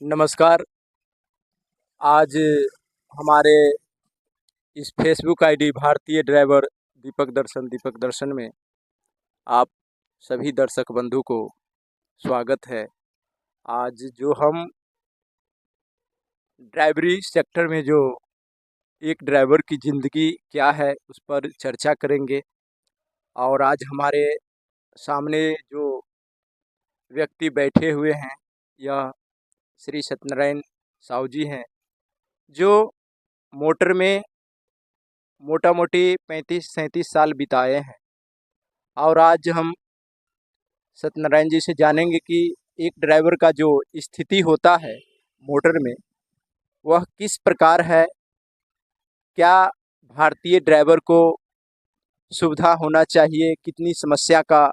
नमस्कार। आज हमारे इस फेसबुक आईडी भारतीय ड्राइवर दीपक दर्शन में आप सभी दर्शक बंधु को स्वागत है। आज जो हम ड्राइवरी सेक्टर में जो एक ड्राइवर की ज़िंदगी क्या है उस पर चर्चा करेंगे। और आज हमारे सामने जो व्यक्ति बैठे हुए हैं यह श्री सत्यनारायण साहू जी हैं, जो मोटर में मोटा मोटी 35-37 साल बिताए हैं। और आज हम सत्यनारायण जी से जानेंगे कि एक ड्राइवर का जो स्थिति होता है मोटर में वह किस प्रकार है, क्या भारतीय ड्राइवर को सुविधा होना चाहिए, कितनी समस्या का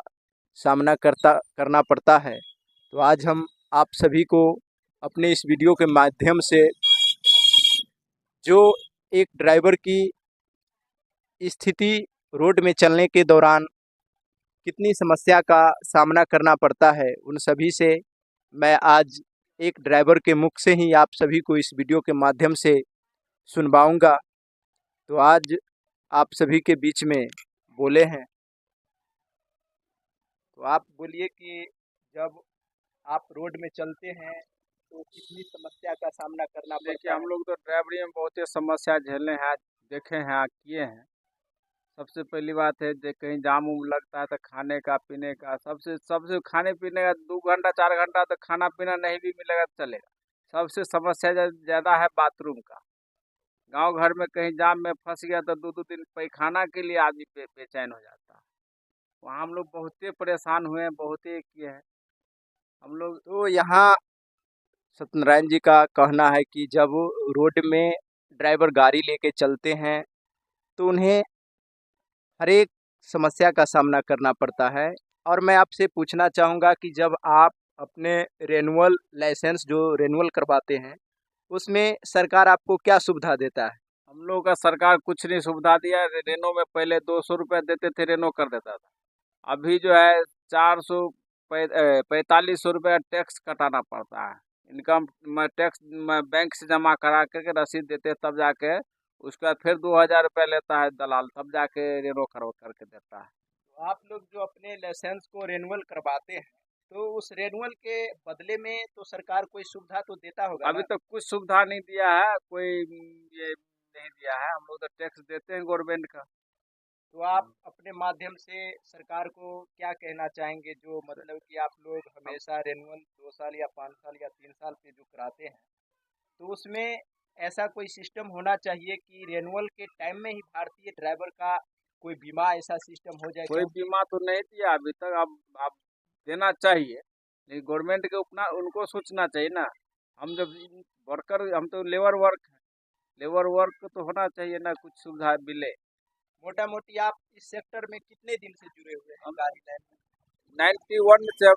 सामना करना पड़ता है। तो आज हम आप सभी को अपने इस वीडियो के माध्यम से जो एक ड्राइवर की स्थिति रोड में चलने के दौरान कितनी समस्या का सामना करना पड़ता है उन सभी से मैं आज एक ड्राइवर के मुख से ही आप सभी को इस वीडियो के माध्यम से सुनवाऊंगा। तो आज आप सभी के बीच में बोले हैं, तो आप बोलिए कि जब आप रोड में चलते हैं तो कितनी समस्या का सामना करना देखिए, पड़ता हम है। लोग तो ड्राइवरी में बहुत ही समस्या झेले हैं, देखे हैं, किए हैं। सबसे पहली बात है जो कहीं जाम उम लगता है तो खाने का पीने का सबसे सबसे खाने पीने का 2 घंटा 4 घंटा तो खाना पीना नहीं भी मिलेगा तो चलेगा। सबसे समस्या ज़्यादा है बाथरूम का। गांव घर में कहीं जाम में फंस गया तो 2-2 दिन पैखाना के लिए आदमी बेचैन हो जाता है। वहाँ हम लोग बहुत ही परेशान हुए हैं, बहुत ही किए हैं हम लोग। तो यहाँ सत्यनारायण जी का कहना है कि जब रोड में ड्राइवर गाड़ी लेके चलते हैं तो उन्हें हर एक समस्या का सामना करना पड़ता है। और मैं आपसे पूछना चाहूँगा कि जब आप अपने रेनुअल लाइसेंस जो रेनुअल करवाते हैं उसमें सरकार आपको क्या सुविधा देता है। हम लोग का सरकार कुछ नहीं सुविधा दिया है। रेनो में पहले 200 रुपये देते थे, रेनो कर देता था। अभी जो है 4500 रुपया टैक्स कटाना पड़ता है। इनकम टैक्स बैंक से जमा करा करके रसीद देते हैं, तब जाके उसके बाद फिर 2000 रुपया लेता है दलाल, तब जाके रेनो करके देता है। तो आप लोग जो अपने लाइसेंस को रेनुअल करवाते हैं तो उस रेनुअल के बदले में तो सरकार कोई सुविधा तो देता होगा अभी ना। तक कुछ सुविधा नहीं दिया है, कोई ये नहीं दिया है। हम लोग तो टैक्स देते हैं गवर्नमेंट का। तो आप अपने माध्यम से सरकार को क्या कहना चाहेंगे, जो मतलब कि आप लोग हम हमेशा रेनुअल 2 साल या 5 साल या 3 साल पे जो कराते हैं तो उसमें ऐसा कोई सिस्टम होना चाहिए कि रेनुअल के टाइम में ही भारतीय ड्राइवर का कोई बीमा ऐसा सिस्टम हो जाए, कोई क्योंकि बीमा तो नहीं दिया अभी तक। अब देना चाहिए, लेकिन गवर्नमेंट के अपना उनको सोचना चाहिए ना। हम जब वर्कर, हम तो लेबर वर्क है, लेबर वर्क तो होना चाहिए ना, कुछ सुविधा मिले। मोटा मोटी आप इस सेक्टर में कितने दिन से जुड़े हुए हैं हम गाड़ी लाइन में। 91 से हम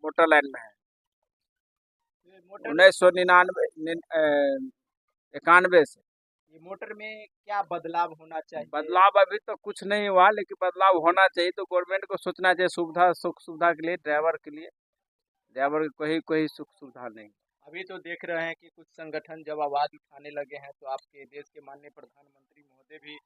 मोटर लाइन में है। ये मोटर 1991 से। ये मोटर में क्या बदलाव होना चाहिए। बदलाव अभी तो कुछ नहीं हुआ, लेकिन बदलाव होना चाहिए। तो गवर्नमेंट को सोचना चाहिए, सुविधा सुख सुविधा के लिए, ड्राइवर के लिए। ड्राइवर को कोई कोई सुख सुविधा नहीं। अभी तो देख रहे हैं कि कुछ संगठन जब आवाज उठाने लगे हैं तो आपके देश के माननीय प्रधानमंत्री महोदय भी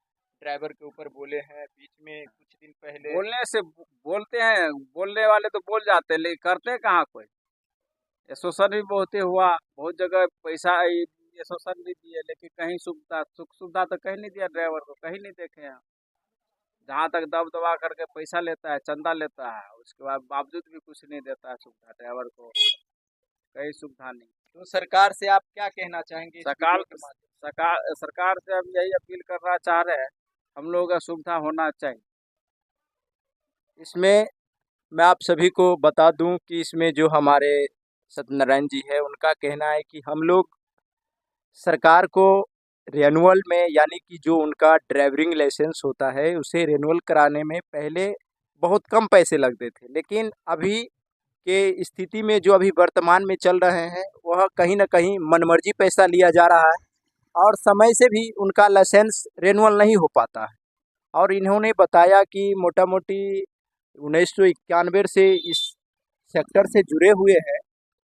ड्राइवर के ऊपर बोले हैं बीच में कुछ दिन पहले। बोलने से बोलते हैं, बोलने वाले तो बोल जाते हैं, लेकिन करते कहाँ कोई। ये शोषण भी बहुत ही हुआ, बहुत जगह पैसा ये शोषण भी दिए, लेकिन कहीं सुविधा सुख सुविधा तो कहीं नहीं दिया ड्राइवर को, कहीं नहीं देखे हैं। जहाँ तक दब दबा करके पैसा लेता है, चंदा लेता है, उसके बाद बावजूद भी कुछ नहीं देता है सुविधा ड्राइवर को, कहीं सुविधा नहीं। तो सरकार से आप क्या कहना चाहेंगे इस सरकार वीडियो के माध्यम सरकार से हम यही अपील करना चाह रहे हैं, हम लोगों का सुविधा होना चाहिए। से। इसमें मैं आप सभी को बता दूं कि इसमें जो हमारे सत्यनारायण जी है उनका कहना है कि हम लोग सरकार को रेनुअल में यानी कि जो उनका ड्राइविंग लाइसेंस होता है उसे रेनुअल कराने में पहले बहुत कम पैसे लगते थे, लेकिन अभी के स्थिति में जो अभी वर्तमान में चल रहे हैं वह कहीं ना कहीं मनमर्जी पैसा लिया जा रहा है और समय से भी उनका लाइसेंस रेनुअल नहीं हो पाता है। और इन्होंने बताया कि मोटा मोटी 1991 से इस सेक्टर से जुड़े हुए हैं,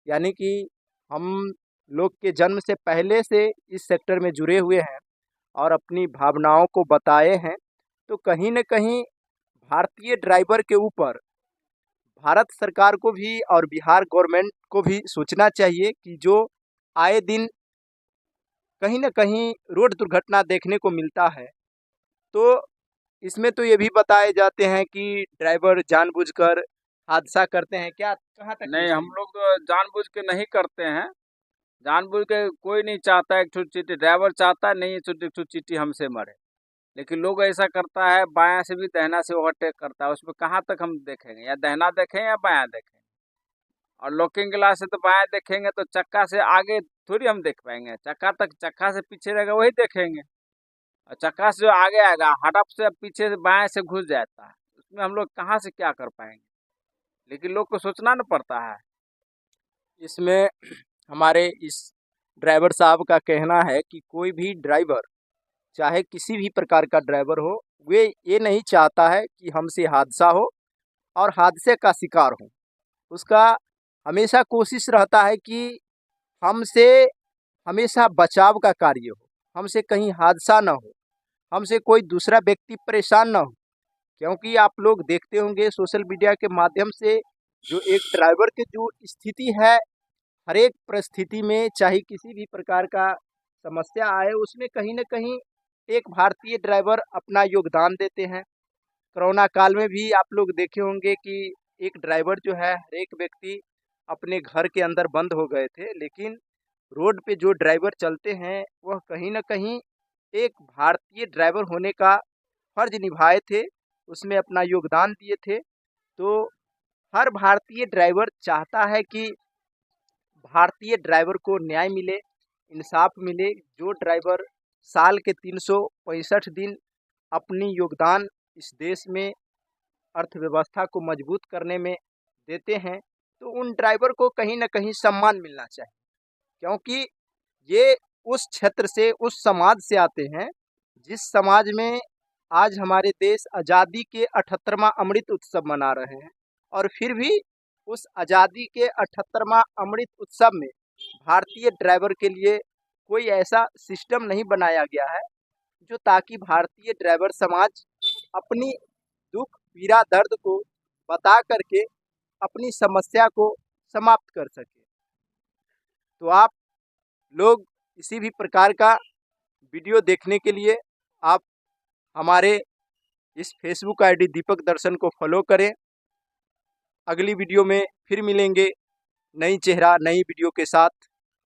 यानी कि हम लोग के जन्म से पहले से इस सेक्टर में जुड़े हुए हैं और अपनी भावनाओं को बताए हैं, तो कहीं न कहीं भारतीय ड्राइवर के ऊपर भारत सरकार को भी और बिहार गवर्नमेंट को भी सोचना चाहिए कि जो आए दिन कहीं न कहीं रोड दुर्घटना देखने को मिलता है, तो इसमें तो ये भी बताए जाते हैं कि ड्राइवर जानबूझकर हादसा करते हैं, क्या कहाँ तक ये नहीं, हम सही? लोग तो जानबूझ के नहीं करते हैं। जानबूझ के कोई नहीं चाहता है एक छुट चीटी, ड्राइवर चाहता है नहीं छुट छुट चीटी हमसे मरे। लेकिन लोग ऐसा करता है, बायां से भी दहना से ओवरटेक करता है, उसमें कहाँ तक हम देखेंगे, या दहना देखें या बायां देखें। और लुकिंग ग्लास से तो बायां देखेंगे तो चक्का से आगे थोड़ी हम देख पाएंगे, चक्का तक, चक्का से पीछे रहेगा वही देखेंगे। और चक्का से जो आगे आएगा हड़प से पीछे से बाएं से घुस जाता है, उसमें हम लोग कहाँ से क्या कर पाएंगे। लेकिन लोग को सोचना न पड़ता है। इसमें हमारे इस ड्राइवर साहब का कहना है कि कोई भी ड्राइवर, चाहे किसी भी प्रकार का ड्राइवर हो, वे ये नहीं चाहता है कि हमसे हादसा हो और हादसे का शिकार हो। उसका हमेशा कोशिश रहता है कि हमसे हमेशा बचाव का कार्य हो, हमसे कहीं हादसा ना हो, हमसे कोई दूसरा व्यक्ति परेशान ना हो। क्योंकि आप लोग देखते होंगे सोशल मीडिया के माध्यम से जो एक ड्राइवर की जो स्थिति है, हर एक परिस्थिति में चाहे किसी भी प्रकार का समस्या आए, उसमें कहीं न कहीं एक भारतीय ड्राइवर अपना योगदान देते हैं। कोरोना काल में भी आप लोग देखे होंगे कि एक ड्राइवर जो है, हर एक व्यक्ति अपने घर के अंदर बंद हो गए थे, लेकिन रोड पे जो ड्राइवर चलते हैं, वह कहीं न कहीं एक भारतीय ड्राइवर होने का फ़र्ज़ निभाए थे, उसमें अपना योगदान दिए थे। तो हर भारतीय ड्राइवर चाहता है कि भारतीय ड्राइवर को न्याय मिले, इंसाफ मिले। जो ड्राइवर साल के 365 दिन अपनी योगदान इस देश में अर्थव्यवस्था को मजबूत करने में देते हैं, तो उन ड्राइवर को कहीं न कहीं सम्मान मिलना चाहिए। क्योंकि ये उस क्षेत्र से, उस समाज से आते हैं, जिस समाज में आज हमारे देश आज़ादी के 78वां अमृत उत्सव मना रहे हैं, और फिर भी उस आज़ादी के 78वां अमृत उत्सव में भारतीय ड्राइवर के लिए कोई ऐसा सिस्टम नहीं बनाया गया है, जो ताकि भारतीय ड्राइवर समाज अपनी दुख, पीड़ा, दर्द को बता कर के अपनी समस्या को समाप्त कर सके। तो आप लोग किसी भी प्रकार का वीडियो देखने के लिए आप हमारे इस फेसबुक आईडी दीपक दर्शन को फॉलो करें। अगली वीडियो में फिर मिलेंगे नई चेहरा, नई वीडियो के साथ।